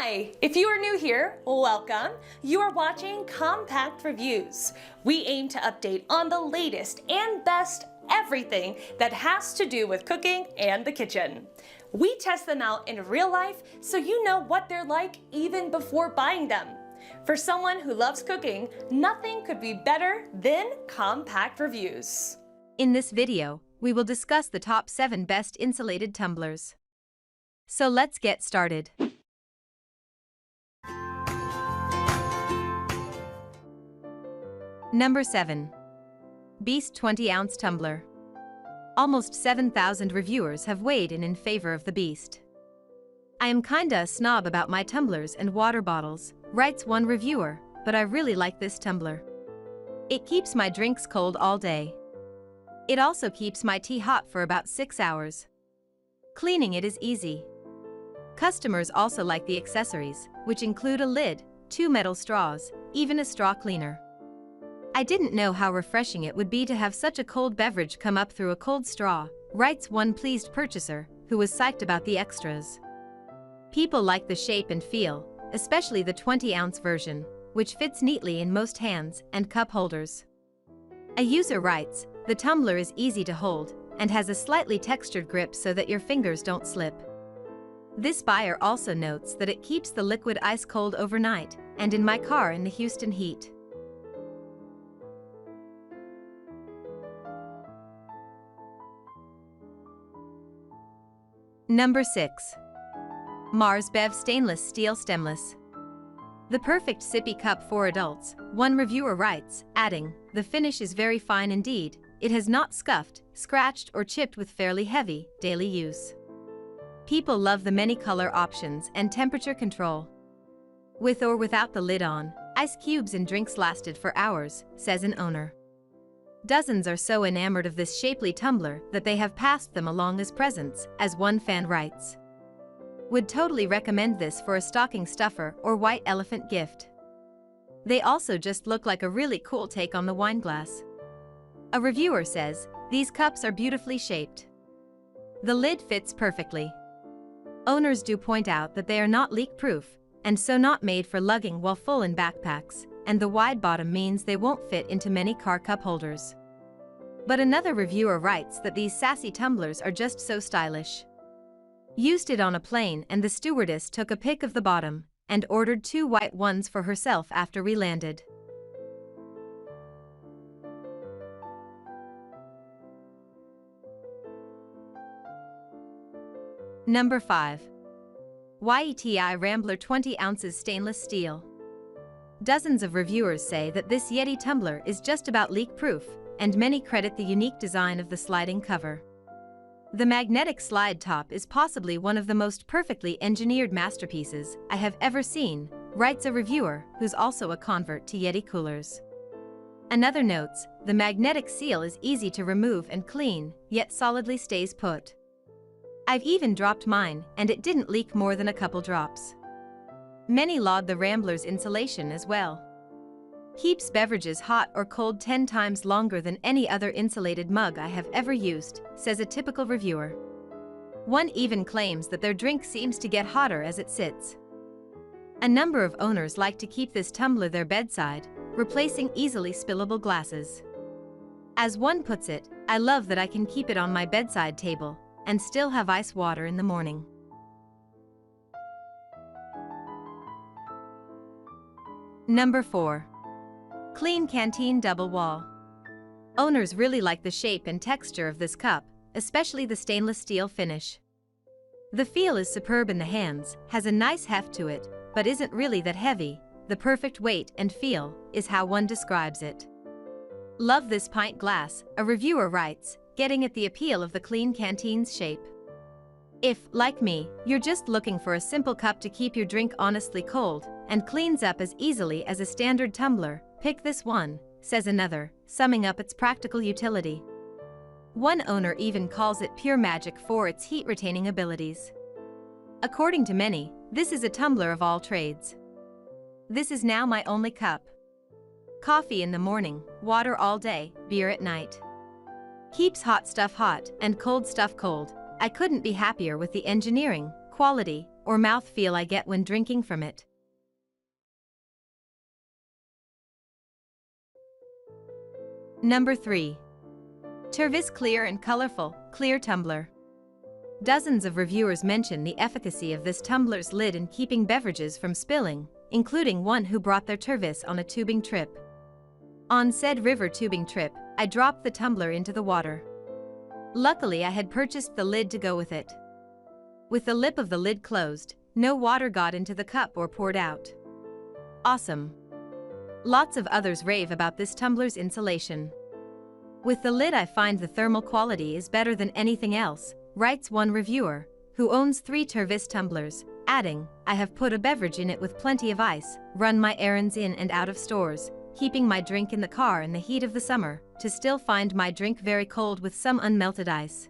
Hi! If you are new here, welcome. You are watching Compact Reviews. We aim to update on the latest and best everything that has to do with cooking and the kitchen. We test them out in real life so you know what they're like even before buying them. For someone who loves cooking, nothing could be better than Compact Reviews. In this video, we will discuss the top 7 best insulated tumblers. So let's get started. Number 7. Beast 20-ounce tumbler. Almost 7,000 reviewers have weighed in favor of the Beast. I am kinda a snob about my tumblers and water bottles, writes one reviewer, but I really like this tumbler. It keeps my drinks cold all day. It also keeps my tea hot for about 6 hours. Cleaning it is easy. Customers also like the accessories, which include a lid, 2 metal straws, even a straw cleaner. I didn't know how refreshing it would be to have such a cold beverage come up through a cold straw, writes one pleased purchaser, who was psyched about the extras. People like the shape and feel, especially the 20-ounce version, which fits neatly in most hands and cup holders. A user writes, the tumbler is easy to hold and has a slightly textured grip so that your fingers don't slip. This buyer also notes that it keeps the liquid ice cold overnight and in my car in the Houston heat. Number 6. Maars Bev Stainless Steel Stemless. The perfect sippy cup for adults, one reviewer writes, adding, the finish is very fine indeed, it has not scuffed, scratched or chipped with fairly heavy, daily use. People love the many color options and temperature control. With or without the lid on, ice cubes and drinks lasted for hours, says an owner. Dozens are so enamored of this shapely tumbler that they have passed them along as presents, as one fan writes. Would totally recommend this for a stocking stuffer or white elephant gift. They also just look like a really cool take on the wine glass. A reviewer says, these cups are beautifully shaped. The lid fits perfectly. Owners do point out that they are not leak-proof, and so not made for lugging while full in backpacks, and the wide bottom means they won't fit into many car cup holders. But another reviewer writes that these sassy tumblers are just so stylish. Used it on a plane and the stewardess took a pic of the bottom, and ordered 2 white ones for herself after we landed. Number 5. YETI Rambler 20 ounces stainless steel. Dozens of reviewers say that this YETI tumbler is just about leak-proof, and many credit the unique design of the sliding cover. The magnetic slide top is possibly one of the most perfectly engineered masterpieces I have ever seen, writes a reviewer who's also a convert to YETI coolers. Another notes, the magnetic seal is easy to remove and clean, yet solidly stays put. I've even dropped mine, and it didn't leak more than a couple drops. Many laud the Rambler's insulation as well. Keeps beverages hot or cold 10 times longer than any other insulated mug I have ever used, says a typical reviewer. One even claims that their drink seems to get hotter as it sits. A number of owners like to keep this tumbler their bedside, replacing easily spillable glasses. As one puts it, I love that I can keep it on my bedside table and still have ice water in the morning. Number 4. Klean Kanteen Double Wall. Owners really like the shape and texture of this cup, especially the stainless steel finish. The feel is superb in the hands, has a nice heft to it, but isn't really that heavy. The perfect weight and feel is how one describes it. Love this pint glass, a reviewer writes, getting at the appeal of the Klean Kanteen's shape. If, like me, you're just looking for a simple cup to keep your drink honestly cold, and cleans up as easily as a standard tumbler, pick this one, says another, summing up its practical utility. One owner even calls it pure magic for its heat-retaining abilities. According to many, this is a tumbler of all trades. This is now my only cup. Coffee in the morning, water all day, beer at night. Keeps hot stuff hot and cold stuff cold. I couldn't be happier with the engineering, quality, or mouthfeel I get when drinking from it. Number 3. Tervis Clear and Colorful Clear Tumbler. Dozens of reviewers mention the efficacy of this tumbler's lid in keeping beverages from spilling, including one who brought their Tervis on a tubing trip. On said river tubing trip, I dropped the tumbler into the water. Luckily, I had purchased the lid to go with it. With the lip of the lid closed, no water got into the cup or poured out. Awesome. Lots of others rave about this tumbler's insulation. With the lid, I find the thermal quality is better than anything else, writes one reviewer, who owns 3 Tervis tumblers, adding, I have put a beverage in it with plenty of ice, run my errands in and out of stores, keeping my drink in the car in the heat of the summer, to still find my drink very cold with some unmelted ice.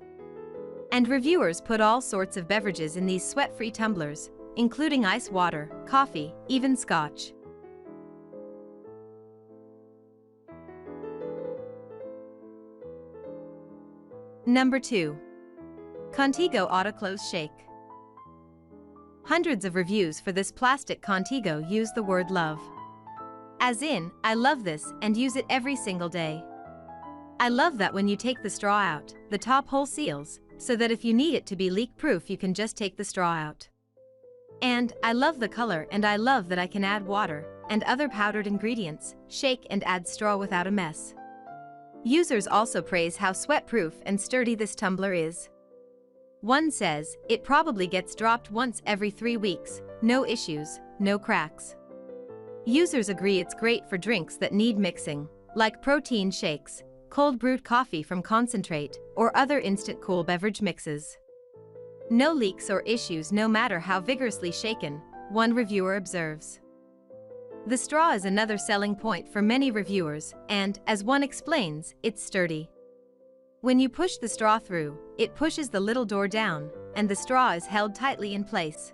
And reviewers put all sorts of beverages in these sweat-free tumblers, including ice water, coffee, even scotch. Number 2. Contigo AUTOCLOSE Shake. Hundreds of reviews for this plastic Contigo use the word love. As in, I love this and use it every single day. I love that when you take the straw out, the top hole seals, so that if you need it to be leak-proof you can just take the straw out. And I love the color, and I love that I can add water and other powdered ingredients, shake and add straw without a mess. Users also praise how sweat-proof and sturdy this tumbler is. One says, it probably gets dropped once every 3 weeks, no issues, no cracks. Users agree it's great for drinks that need mixing, like protein shakes, cold brewed coffee from concentrate, or other instant cool beverage mixes. No leaks or issues no matter how vigorously shaken, one reviewer observes. The straw is another selling point for many reviewers, and, as one explains, it's sturdy. When you push the straw through, it pushes the little door down, and the straw is held tightly in place.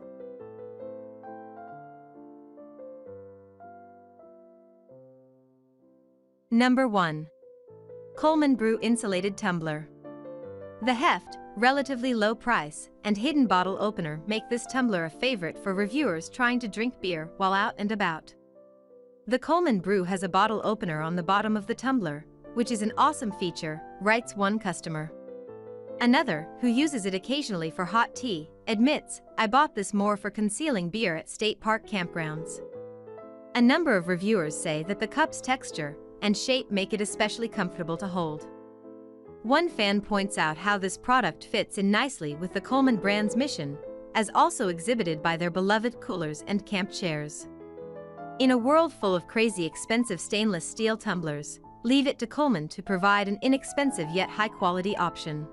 Number 1. Coleman Brew Insulated Tumbler. The heft, relatively low price, and hidden bottle opener make this tumbler a favorite for reviewers trying to drink beer while out and about. The Coleman Brew has a bottle opener on the bottom of the tumbler, which is an awesome feature, writes one customer. Another, who uses it occasionally for hot tea, admits, I bought this more for concealing beer at state park campgrounds. A number of reviewers say that the cup's texture and shape make it especially comfortable to hold. One fan points out how this product fits in nicely with the Coleman brand's mission, as also exhibited by their beloved coolers and camp chairs. In a world full of crazy expensive stainless steel tumblers, leave it to Coleman to provide an inexpensive yet high-quality option.